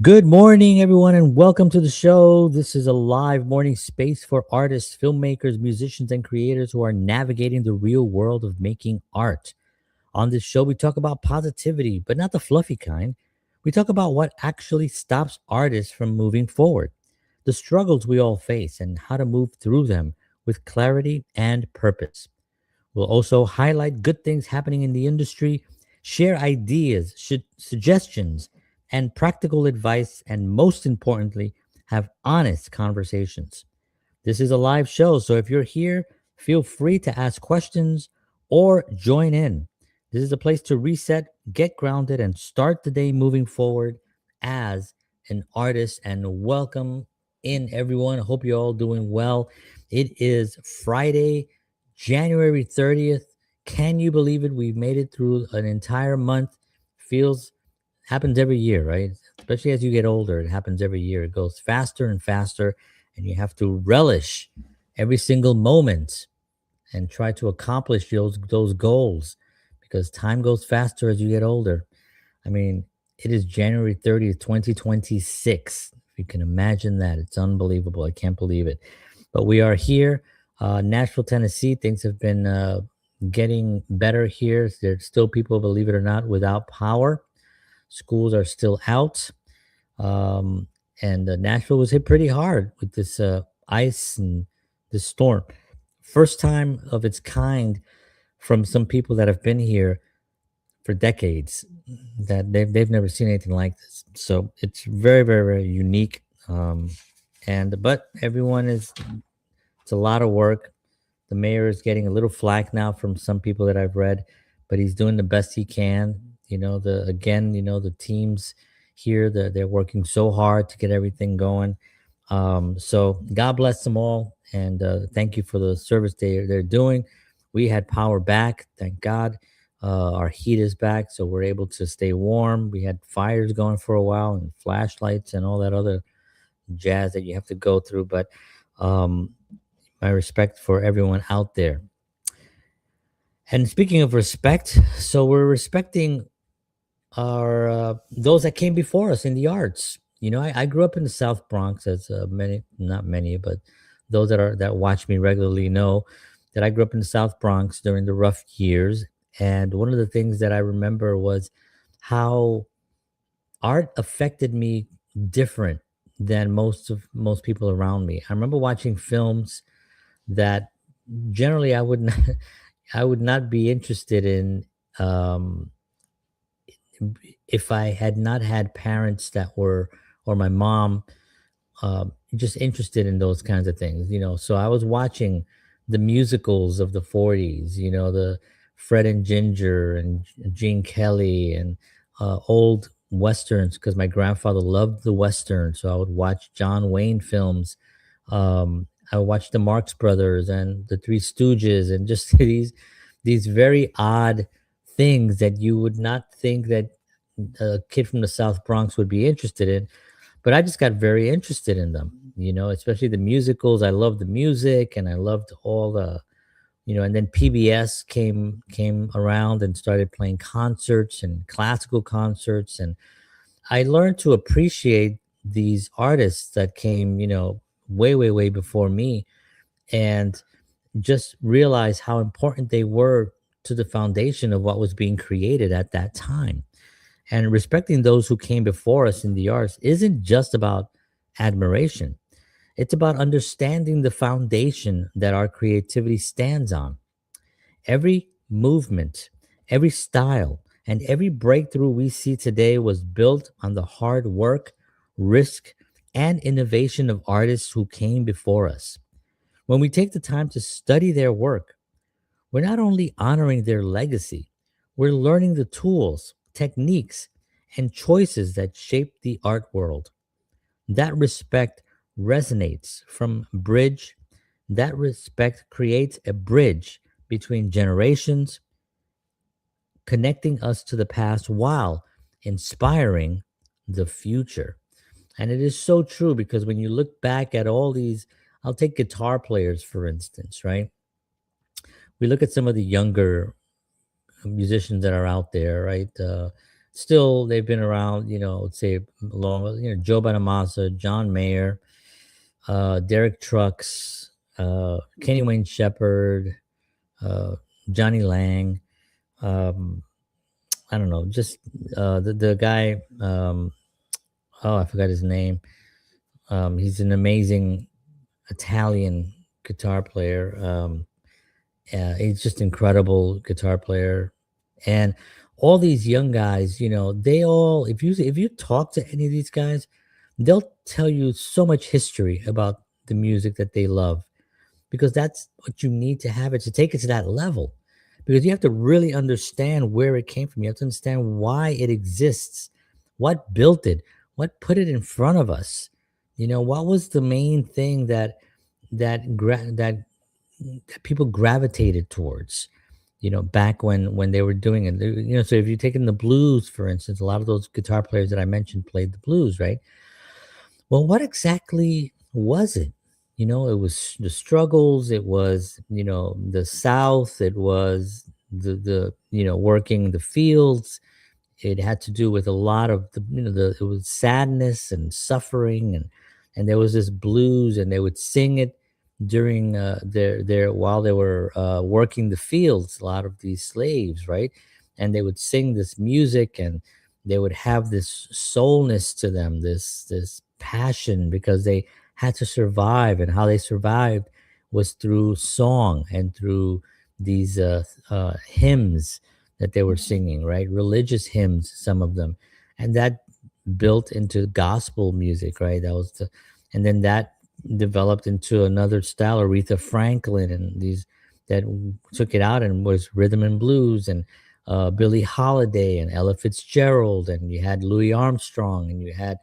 Good morning, everyone, and welcome to the show. This is a live morning space for artists, filmmakers, musicians, and creators who are navigating the real world of making art. On this show, we talk about positivity, but not the fluffy kind. We talk about what actually stops artists from moving forward, the struggles we all face, and how to move through them with clarity and purpose. We'll also highlight good things happening in the industry, share ideas, suggestions, and practical advice, and most importantly, have honest conversations. This is a live show, so if you're here, feel free to ask questions or join in. This is a place to reset, get grounded, and start the day moving forward as an artist. And welcome in, everyone. I hope you're all doing well. It is Friday, January 30th. Can you believe it? We've made it through an entire month. Feels happens every year, right? Especially as you get older, it happens every year. It goes faster and faster, and you have to relish every single moment and try to accomplish those goals because time goes faster as you get older. I mean, it is January 30th, 2026. If you can imagine that, it's unbelievable. I can't believe it. But we are here, Nashville, Tennessee. Things have been getting better here. There's still people, believe it or not, without power. Schools are still out. Um, and Nashville was hit pretty hard with this ice and this storm. First time of its kind from some people that have been here for decades that they've never seen anything like this. So it's very, very, very unique. And but everyone is it's a lot of work. The mayor is getting a little flack now from some people that I've read, but he's doing the best he can. The teams here, they're working so hard to get everything going. So God bless them all, and thank you for the service they're doing. We had power back, thank God. Our heat is back, so we're able to stay warm. We had fires going for a while, and flashlights, and all that other jazz that you have to go through. But um, my respect for everyone out there. And speaking of respect, so we're respecting our those that came before us in the arts. I grew up in the South Bronx, as many, not many, but those that watch me regularly know that I grew up in the South Bronx during the rough years. And one of the things that I remember was how art affected me different than most people around me. I remember watching films that generally I would not, I would not be interested in um, if I had not had parents that were, or my mom, just interested in those kinds of things. So I was watching the musicals of the 40s, the Fred and Ginger and Gene Kelly and old westerns because my grandfather loved the western. So I would watch John Wayne films. I would watch the Marx Brothers and the Three Stooges and just these very odd things that you would not think that a kid from the South Bronx would be interested in, but I just got very interested in them, especially the musicals. I loved the music and I loved all and then PBS came around and started playing concerts and classical concerts, and I learned to appreciate these artists that came, way, way, way before me, and just realize how important they were to the foundation of what was being created at that time. And respecting those who came before us in the arts isn't just about admiration, it's about understanding the foundation that our creativity stands on. Every movement, every style, and every breakthrough we see today was built on the hard work, risk, and innovation of artists who came before us. When we take the time to study their work, we're not only honoring their legacy, we're learning the tools, techniques, and choices that shape the art world. That respect resonates from bridge. That respect creates a bridge between generations, connecting us to the past while inspiring the future. And it is so true because when you look back at all these, I'll take guitar players for instance, right? We look at some of the younger musicians that are out there, right? still they've been around, let's say long, Joe Bonamassa, John Mayer, Derek Trucks, Kenny Wayne Shepherd, uh, Johnny Lang. Um, I don't know, just the guy. Oh, I forgot his name. He's an amazing Italian guitar player. He's just incredible guitar player, and all these young guys, they all, if you talk to any of these guys, they'll tell you so much history about the music that they love, because that's what you need to have it to take it to that level. Because you have to really understand where it came from. You have to understand why it exists, what built it, what put it in front of us. What was the main thing that people gravitated towards. Back when they were doing it. So if you take in the blues, for instance, a lot of those guitar players that I mentioned played the blues, right? Well, what exactly was it? It was the struggles, it was, the South, it was the working the fields. It had to do with a lot of it was sadness and suffering, and there was this blues, and they would sing it during their while they were working the fields, a lot of these slaves, right? And they would sing this music, and they would have this soulness to them, this passion, because they had to survive, and how they survived was through song and through these hymns that they were singing, right? Religious hymns, some of them. And that built into gospel music, right? And then that developed into another style, Aretha Franklin, and these that took it out and was rhythm and blues, and Billie Holiday and Ella Fitzgerald, and you had Louis Armstrong, and you had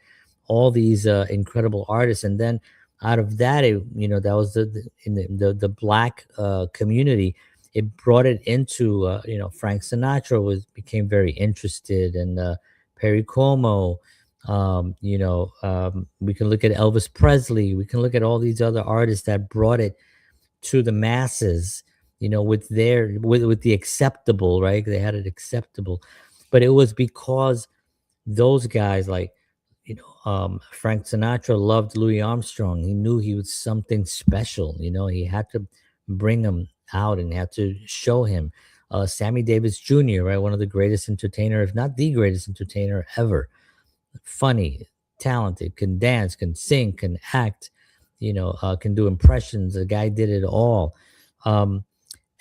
all these incredible artists. And then out of that, that was in the black community. It brought it into Frank Sinatra became very interested, and Perry Como. We can look at Elvis Presley. We can look at all these other artists that brought it to the masses. With the acceptable, right? They had it acceptable, but it was because those guys, like, Frank Sinatra loved Louis Armstrong. He knew he was something special. He had to bring him out and had to show him. Sammy Davis Jr., right? One of the greatest entertainer, if not the greatest entertainer ever. Funny, talented, can dance, can sing, can act, can do impressions. The guy did it all. Um,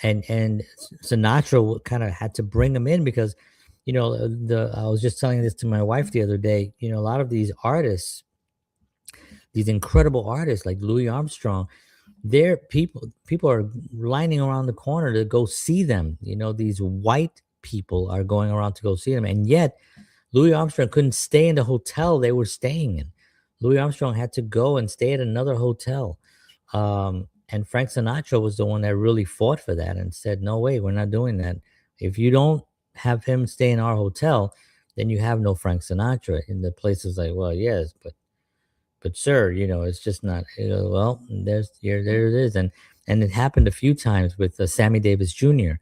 and Sinatra kind of had to bring him in, because I was just telling this to my wife the other day. A lot of these artists, these incredible artists like Louis Armstrong, they're people are lining around the corner to go see them. These white people are going around to go see them, and yet Louis Armstrong couldn't stay in the hotel they were staying in. Louis Armstrong had to go and stay at another hotel. And Frank Sinatra was the one that really fought for that and said, no way, we're not doing that. If you don't have him stay in our hotel, then you have no Frank Sinatra. And the place is like, well, yes, but sir, it's just not. Well, there it is. And it happened a few times with Sammy Davis Jr.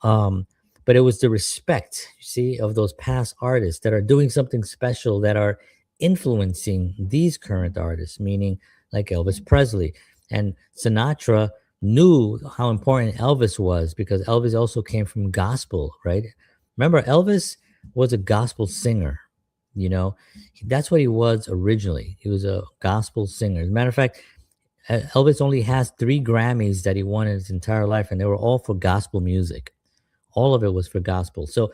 Um, but it was the respect, you see, of those past artists that are doing something special, that are influencing these current artists, meaning like Elvis Presley. And Sinatra knew how important Elvis was, because Elvis also came from gospel, right? Remember, Elvis was a gospel singer. That's what he was originally. He was a gospel singer. As a matter of fact, Elvis only has 3 Grammys that he won in his entire life, and they were all for gospel music. All of it was for gospel. So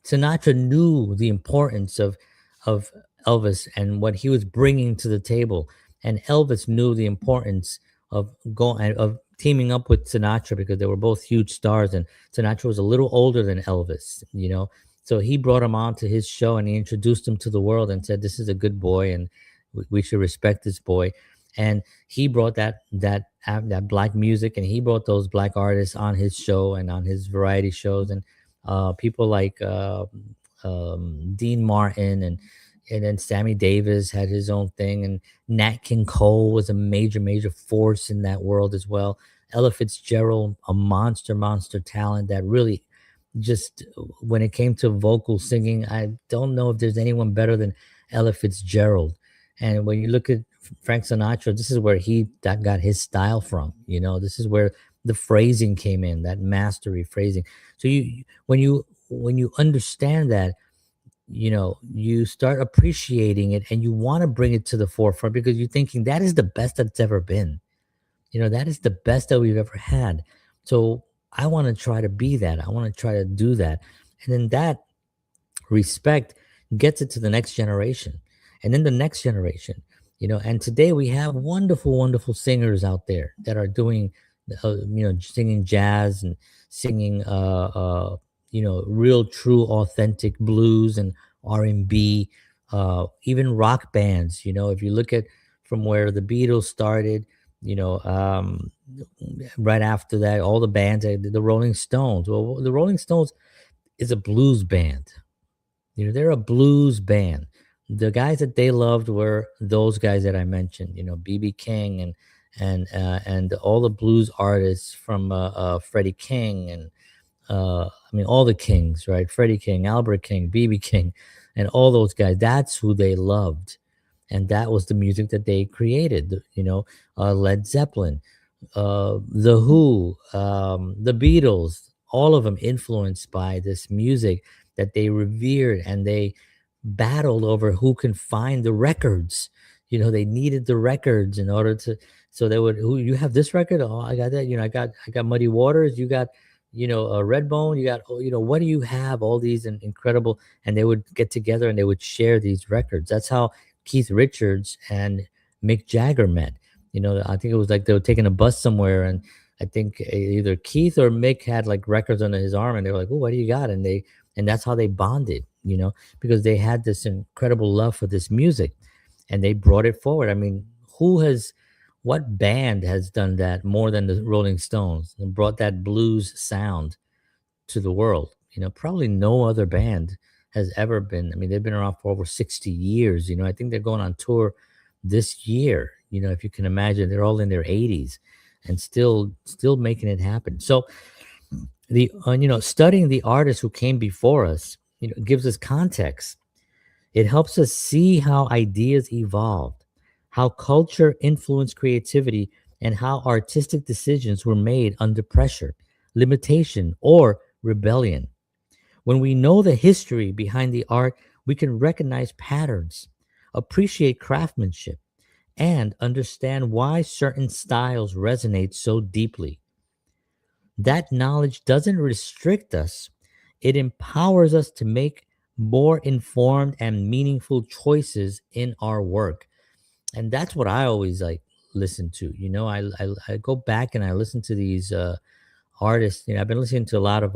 Sinatra knew the importance of Elvis and what he was bringing to the table, and Elvis knew the importance of teaming up with Sinatra, because they were both huge stars, and Sinatra was a little older than Elvis. So he brought him on to his show, and he introduced him to the world and said, "This is a good boy, and we should respect this boy." And he brought that black music, and he brought those black artists on his show and on his variety shows, and people like Dean Martin, and then Sammy Davis had his own thing, and Nat King Cole was a major force in that world as well. Ella Fitzgerald, a monster talent that really just when it came to vocal singing, I don't know if there's anyone better than Ella Fitzgerald. And when you look at Frank Sinatra, this is where he that got his style from. This is where the phrasing came in, that mastery phrasing. So when you understand that, you start appreciating it and you want to bring it to the forefront because you're thinking that is the best that's ever been. That is the best that we've ever had. So I want to try to be that. I want to try to do that. And then that respect gets it to the next generation and then the next generation. And today we have wonderful, wonderful singers out there that are doing, singing jazz and singing, real, true, authentic blues and R&B, even rock bands. If you look at from where the Beatles started, you know, um, right after that, all the bands, the Rolling Stones. Well, the Rolling Stones is a blues band. They're a blues band. The guys that they loved were those guys that I mentioned. BB King and all the blues artists from Freddie King and I mean all the Kings, right? Freddie King, Albert King, BB King, and all those guys. That's who they loved, and that was the music that they created. Led Zeppelin, the Who, the Beatles, all of them influenced by this music that they revered, and they battled over who can find the records. They needed the records in order to. So they would, who you have this record? Oh, I got that. I got Muddy Waters. You got, Redbone. You got, what do you have? All these incredible, and they would get together and they would share these records. That's how Keith Richards and Mick Jagger met. I think it was like they were taking a bus somewhere, and I think either Keith or Mick had like records under his arm, and they were like, "Oh, what do you got?" And that's how they bonded, because they had this incredible love for this music, and they brought it forward. I mean, what band has done that more than the Rolling Stones and brought that blues sound to the world? Probably no other band has ever been. I mean, they've been around for over 60 years. I think they're going on tour this year. If you can imagine, they're all in their 80s and still making it happen. So studying the artists who came before us, gives us context. It helps us see how ideas evolved, how culture influenced creativity, and how artistic decisions were made under pressure, limitation, or rebellion. When we know the history behind the art, we can recognize patterns, appreciate craftsmanship, and understand why certain styles resonate so deeply. That knowledge doesn't restrict us, it empowers us to make more informed and meaningful choices in our work. And that's what I always like listen to. I go back and I listen to these artists. I've been listening to a lot of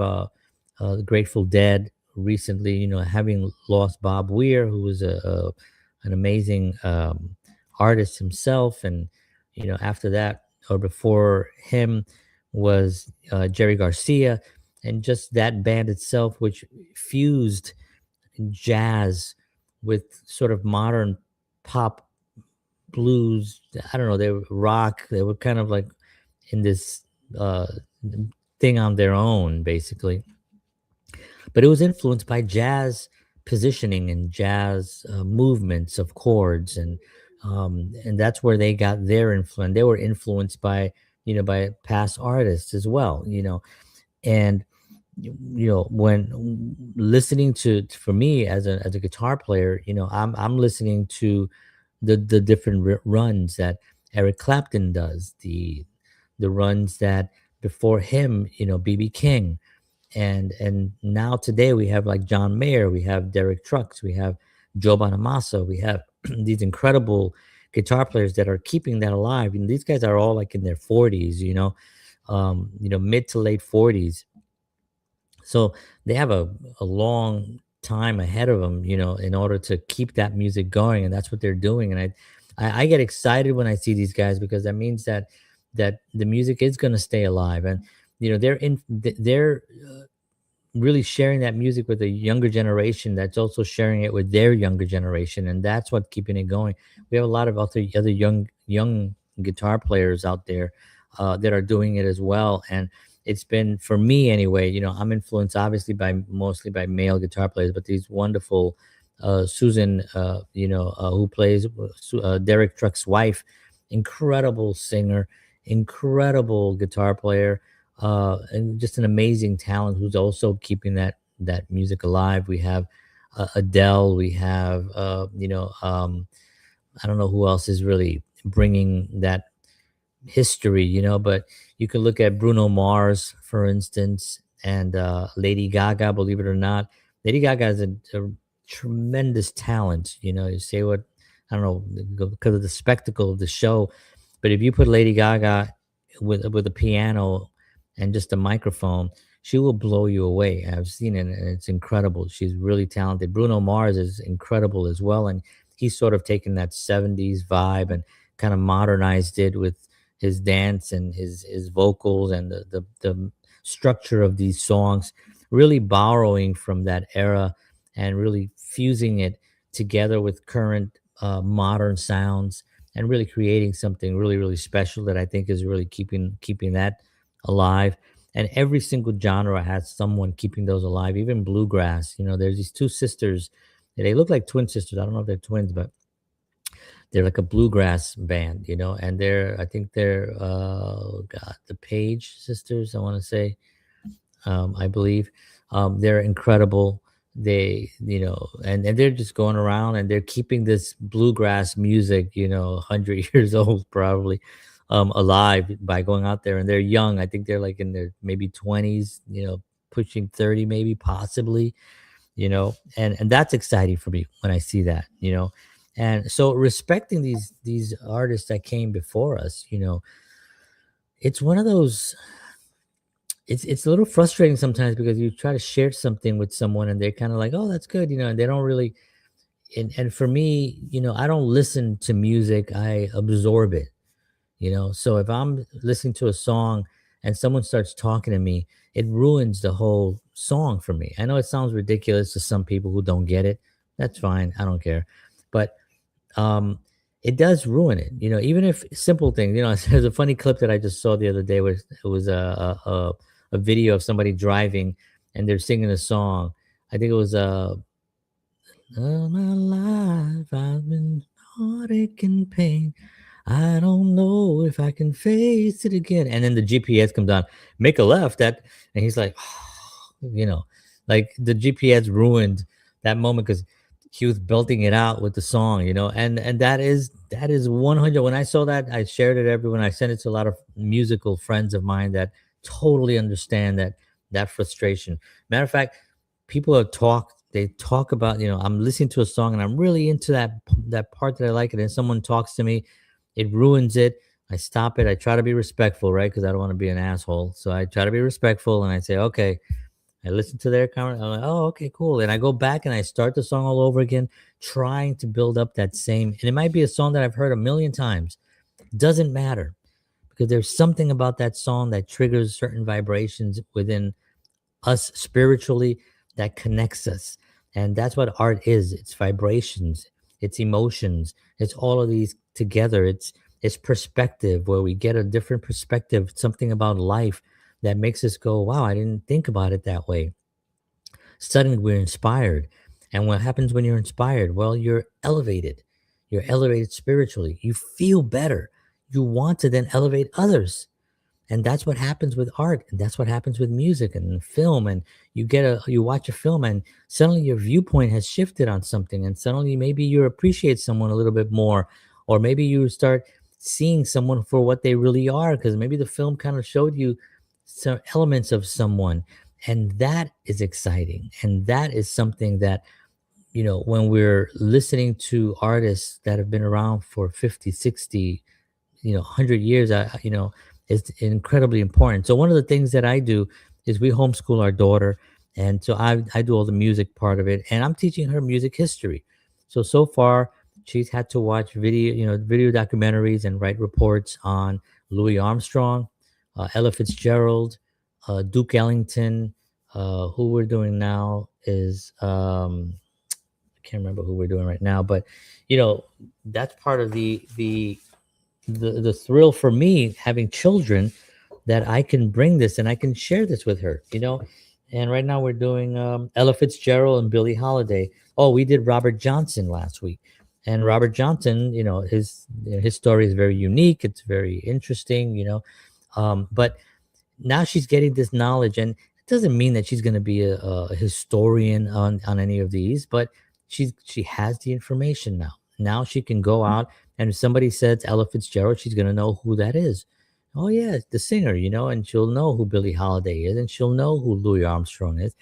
the Grateful Dead recently. Having lost Bob Weir, who was an amazing artist himself, and after that or before him was Jerry Garcia, and just that band itself, which fused jazz with sort of modern pop blues. I don't know, they were rock. They were kind of like in this uh, thing on their own, basically. But it was influenced by jazz positioning and jazz movements of chords, and that's where they got their influence. They were influenced by by past artists as well. And when listening to for me as a guitar player, I'm listening to the different runs that Eric Clapton does, the runs that before him, BB King, and now today we have like John Mayer, we have Derek Trucks, we have Joe Bonamassa, we have these incredible guitar players that are keeping that alive. And these guys are all like in their 40s, mid to late 40s. So they have a long time ahead of them, in order to keep that music going, and that's what they're doing. And I get excited when I see these guys because that means that the music is going to stay alive, and they're really sharing that music with a younger generation that's also sharing it with their younger generation, and that's what keeping it going. We have a lot of other young guitar players out there that are doing it as well, and it's been for me anyway. I'm influenced obviously by mostly by male guitar players, but these wonderful Susan, who plays Derek Truck's wife, incredible singer, incredible guitar player, and just an amazing talent who's also keeping that music alive. We have Adele. We have I don't know who else is really bringing that history, but you can look at Bruno Mars, for instance, and Lady Gaga. Believe it or not, Lady Gaga is a tremendous talent. You say what, I don't know, because of the spectacle of the show, but if you put Lady Gaga with a piano and just a microphone, she will blow you away. I've seen it, and it's incredible. She's really talented. Bruno Mars is incredible as well, and he's sort of taken that '70s vibe and kind of modernized it with his dance and his vocals and the structure of these songs, really borrowing from that era and really fusing it together with current modern sounds and really creating something really really special that I think is really keeping that alive. And every single genre has someone keeping those alive. Even bluegrass, there's these two sisters. They look like twin sisters. I don't know if they're twins, but they're like a bluegrass band, and I think they're God, the Page sisters, I want to say, I believe. They're incredible. They, and they're just going around and they're keeping this bluegrass music, 100 years old probably, alive by going out there. And they're young. I think they're like in their maybe 20s, pushing 30, maybe possibly, and that's exciting for me when I see that. And so respecting these artists that came before us, it's one of those, it's a little frustrating sometimes because you try to share something with someone and they're kind of like, oh, that's good, and they don't really. And for me, I don't listen to music, I absorb it. So if I'm listening to a song and someone starts talking to me, it ruins the whole song for me. I know it sounds ridiculous to some people who don't get it. That's fine, I don't care. But um it does ruin it, even if simple things. There's a funny clip that I just saw the other day where it was a video of somebody driving and they're singing a song. I think it was all my life I've been heartache and pain. I don't know if I can face it again. And then the GPS comes on, make a left. And he's like, like the GPS ruined that moment because he was belting it out with the song, and that is 100. When I saw that, I shared it everyone. I sent it to a lot of musical friends of mine that totally understand that frustration. Matter of fact, people have talked. They talk about, I'm listening to a song and I'm really into that part that I like it, and someone talks to me, it ruins it. I stop it. I try to be respectful, right? Because I don't want to be an asshole. So I try to be respectful and I say, okay. I listen to their comment. I'm like, oh, okay, cool. And I go back and I start the song all over again, trying to build up that same. And it might be a song that I've heard a million times. Doesn't matter, because there's something about that song that triggers certain vibrations within us spiritually that connects us. And that's what art is. It's vibrations, it's emotions, it's all of these together. It's perspective, where we get a different perspective, something about life that makes us go, wow, I didn't think about it that way. Suddenly we're inspired. And what happens when you're inspired? Well, you're elevated. You're elevated spiritually. You feel better. You want to then elevate others. And that's what happens with art, and that's what happens with music and film. And you watch a film and suddenly your viewpoint has shifted on something, and suddenly maybe you appreciate someone a little bit more, or maybe you start seeing someone for what they really are, because maybe the film kind of showed you some elements of someone. And that is exciting, and that is something that, when we're listening to artists that have been around for 50, 60, 100 years, is incredibly important. So one of the things that I do is we homeschool our daughter, and so I do all the music part of it, and I'm teaching her music history. So far she's had to watch video documentaries and write reports on Louis Armstrong, Ella Fitzgerald, Duke Ellington. Who we're doing now is I can't remember who we're doing right now, but that's part of the thrill for me having children, that I can bring this and I can share this with her, And right now we're doing Ella Fitzgerald and Billie Holiday. Oh, we did Robert Johnson last week. And Robert Johnson, his story is very unique. It's very interesting, but now she's getting this knowledge, and it doesn't mean that she's going to be a historian on any of these, but she has the information now. Now she can go out, and if somebody says Ella Fitzgerald, she's going to know who that is. Oh yeah, the singer, and she'll know who Billie Holiday is, and she'll know who Louis Armstrong is,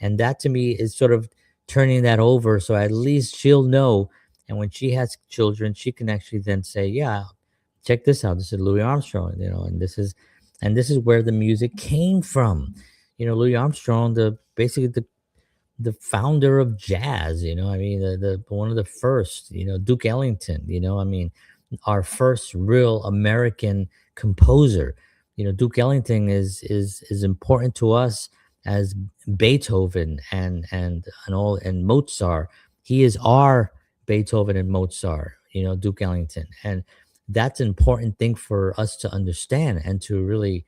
and that to me is sort of turning that over, so at least she'll know. And when she has children, she can actually then say, yeah, check this out, this is Louis Armstrong, and this is where the music came from. Louis Armstrong, the basically the founder of jazz. I mean, the one of the first. Duke Ellington. I mean, our first real American composer. Duke Ellington is important to us as Beethoven and Mozart. He is our Beethoven and Mozart. Duke Ellington, and that's an important thing for us to understand and to really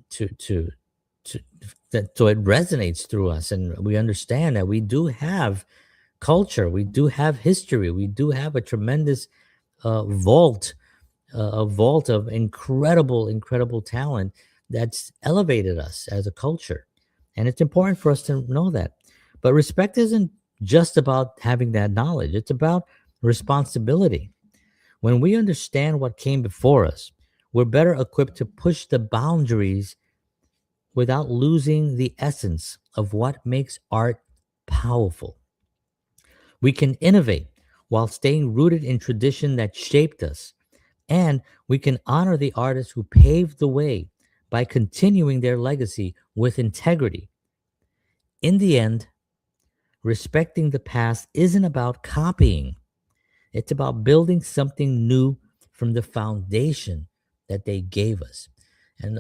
to that, so it resonates through us, and we understand that we do have culture, we do have history, we do have a tremendous vault, a vault of incredible talent that's elevated us as a culture, and it's important for us to know that. But respect isn't just about having that knowledge; it's about responsibility. When we understand what came before us, we're better equipped to push the boundaries without losing the essence of what makes art powerful. We can innovate while staying rooted in tradition that shaped us, and we can honor the artists who paved the way by continuing their legacy with integrity. In the end, respecting the past isn't about copying, it's about building something new from the foundation that they gave us. And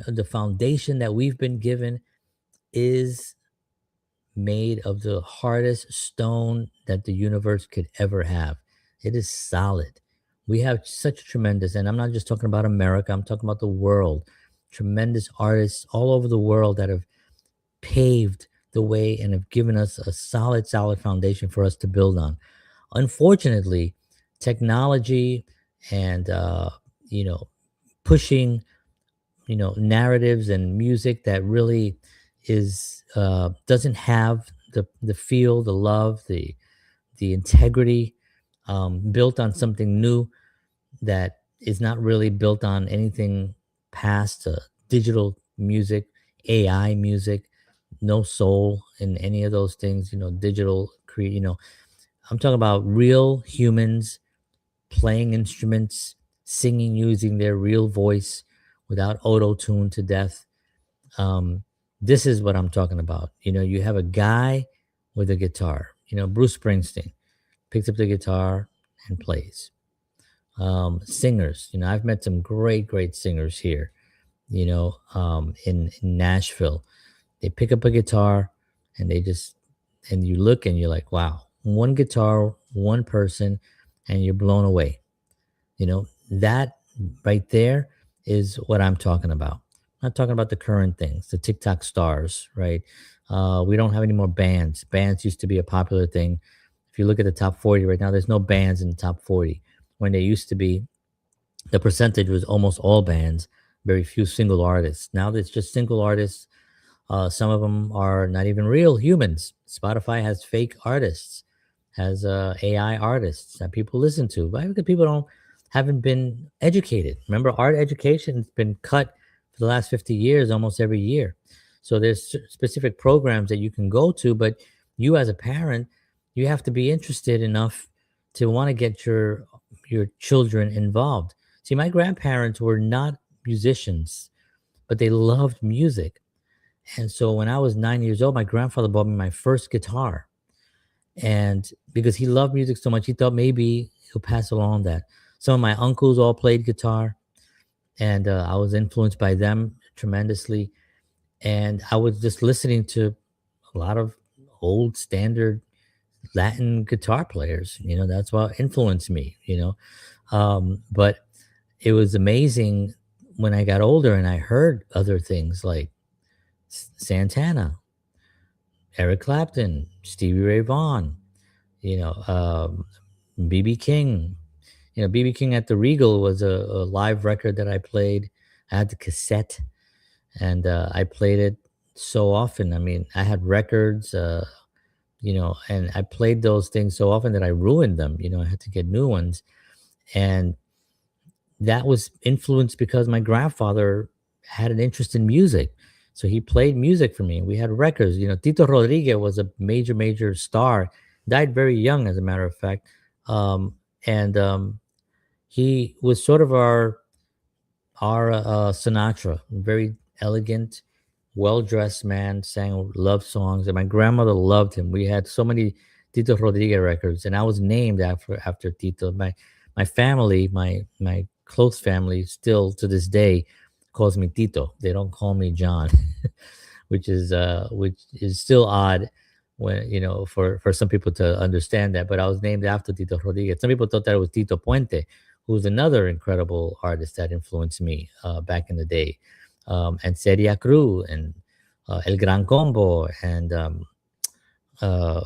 the foundation that we've been given is made of the hardest stone that the universe could ever have. It is solid. We have such tremendous, and I'm not just talking about America, I'm talking about the world. Tremendous artists all over the world that have paved the way and have given us a solid foundation for us to build on. Unfortunately, technology and pushing narratives and music that really is doesn't have the feel, the love, the integrity, built on something new that is not really built on anything past digital music, AI music, no soul in any of those things. Digital create. I'm talking about real humans playing instruments, singing using their real voice without auto tune to death. Um, this is what I'm talking about. You have a guy with a guitar. Bruce Springsteen picks up the guitar and plays. Singers. I've met some great singers here. In Nashville, they pick up a guitar and and you look and you're like, wow, one guitar, one person, and you're blown away. That right there is what I'm talking about. I'm not talking about the current things, the TikTok stars, right? We don't have any more bands. Bands used to be a popular thing. If you look at the top 40 right now, there's no bands in the top 40. When they used to be, the percentage was almost all bands, very few single artists. Now there's just single artists. Some of them are not even real humans. Spotify has fake artists, has AI artists that people listen to. Why? Because people haven't been educated. Remember, art education has been cut for the last 50 years, almost every year. So there's specific programs that you can go to, but you as a parent, you have to be interested enough to want to get your children involved. See, my grandparents were not musicians, but they loved music. And so when I was 9 years old, my grandfather bought me my first guitar. And because he loved music so much, he thought maybe he'll pass along that. Some of my uncles all played guitar, and I was influenced by them tremendously. And I was just listening to a lot of old standard Latin guitar players. That's what influenced me. But it was amazing when I got older and I heard other things like Santana, Eric Clapton, Stevie Ray Vaughan, you know, BB King. BB King at the Regal was a live record that I played. I had the cassette, and I played it so often. I mean, I had records, and I played those things so often that I ruined them. I had to get new ones. And that was influenced because my grandfather had an interest in music. So he played music for me. We had records. Tito Rodriguez was a major, major star, died very young, as a matter of fact. And he was sort of our Sinatra, very elegant, well dressed man, sang love songs, and my grandmother loved him. We had so many Tito Rodriguez records, and I was named after Tito. My family, my close family, still to this day calls me Tito. They don't call me John, which is still odd when for some people to understand that. But I was named after Tito Rodriguez. Some people thought that it was Tito Puente, who's another incredible artist that influenced me back in the day, and Celia Cruz and El Gran Combo and uh,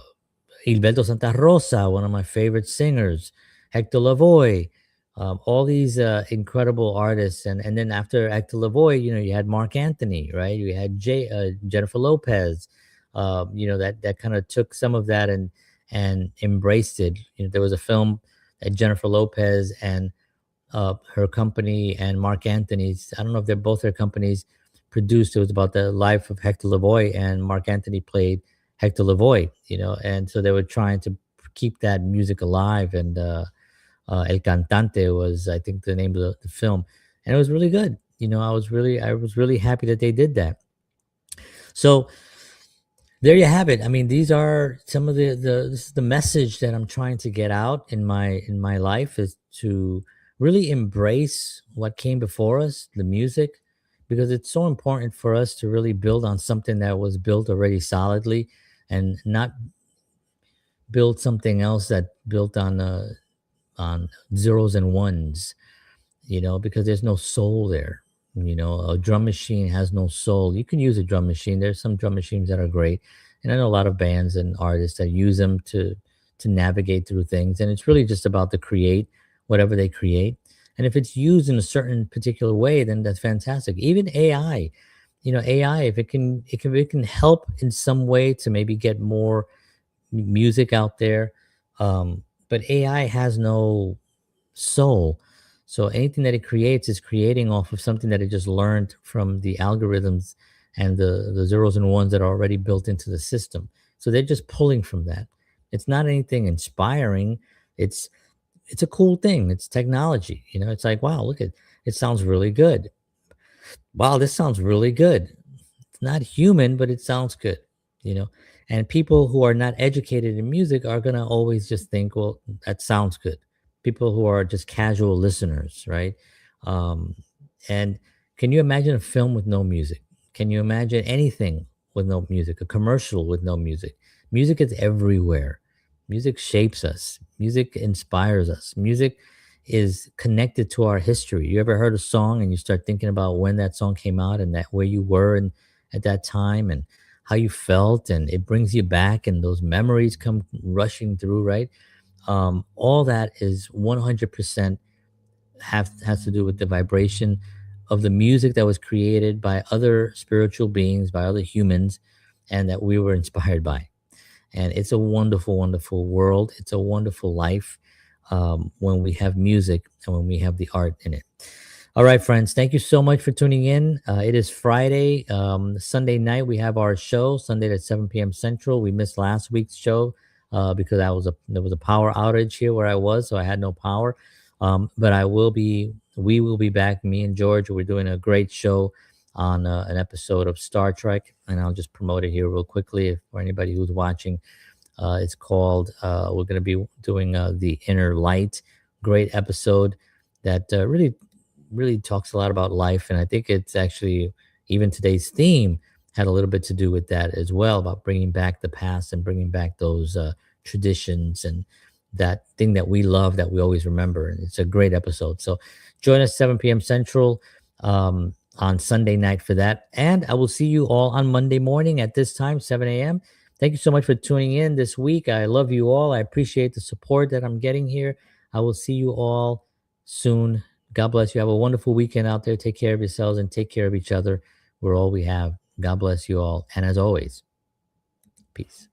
Gilberto Santa Rosa, one of my favorite singers, Hector Lavoe, all these incredible artists. And then after Hector Lavoe, you had Mark Anthony, right? You had Jennifer Lopez, that kind of took some of that and embraced it. There was a film that Jennifer Lopez and her company and Mark Anthony's, I don't know if they're both their companies, produced. It was about the life of Hector Lavoe, and Mark Anthony played Hector Lavoe, and so they were trying to keep that music alive. And El Cantante was, I think, the name of the film, and it was really good. I was really happy that they did that. So there you have it. I mean, these are some of this is the message that I'm trying to get out in my life, is to really embrace what came before us, the music, because it's so important for us to really build on something that was built already solidly, and not build something else that built on zeros and ones, because there's no soul there. A drum machine has no soul. You can use a drum machine. There's some drum machines that are great, and I know a lot of bands and artists that use them to navigate through things. And it's really just about to create whatever they create. And if it's used in a certain particular way, then that's fantastic. Even AI, AI, if it can help in some way to maybe get more music out there. But AI has no soul. So anything that it creates is creating off of something that it just learned from the algorithms and the zeros and ones that are already built into the system. So they're just pulling from that. It's not anything inspiring. It's a cool thing. It's technology. It's like, wow, look at it, sounds really good. Wow, this sounds really good. It's not human, but it sounds good, you know. And people who are not educated in music are gonna always just think, well, that sounds good. People who are just casual listeners, right? Um, and can you imagine a film with no music? Can you imagine anything with no music? A commercial with no music? Music is everywhere. Music shapes us. Music inspires us. Music is connected to our history. You ever heard a song and you start thinking about when that song came out and that where you were and at that time and how you felt, and it brings you back and those memories come rushing through, right? All that is 100% has to do with the vibration of the music that was created by other spiritual beings, by other humans, and that we were inspired by. And it's a wonderful, wonderful world. It's a wonderful life, when we have music and when we have the art in it. All right, friends, thank you so much for tuning in. It is Friday. Sunday night, we have our show, Sunday at 7 p.m. Central. We missed last week's show because there was a power outage here where I was, so I had no power. But we will be back, me and George. We're doing a great show on an episode of Star Trek, and I'll just promote it here real quickly for anybody who's watching. It's called, we're going to be doing The Inner Light. Great episode that really, really talks a lot about life. And I think it's actually, even today's theme had a little bit to do with that as well, about bringing back the past and bringing back those traditions and that thing that we love that we always remember. And it's a great episode. So join us 7 p.m. Central. on Sunday night for that. And I will see you all on Monday morning at this time, 7 a.m. Thank you so much for tuning in this week. I love you all. I appreciate the support that I'm getting here. I will see you all soon. God bless you. Have a wonderful weekend out there. Take care of yourselves and take care of each other. We're all we have. God bless you all. And as always, peace.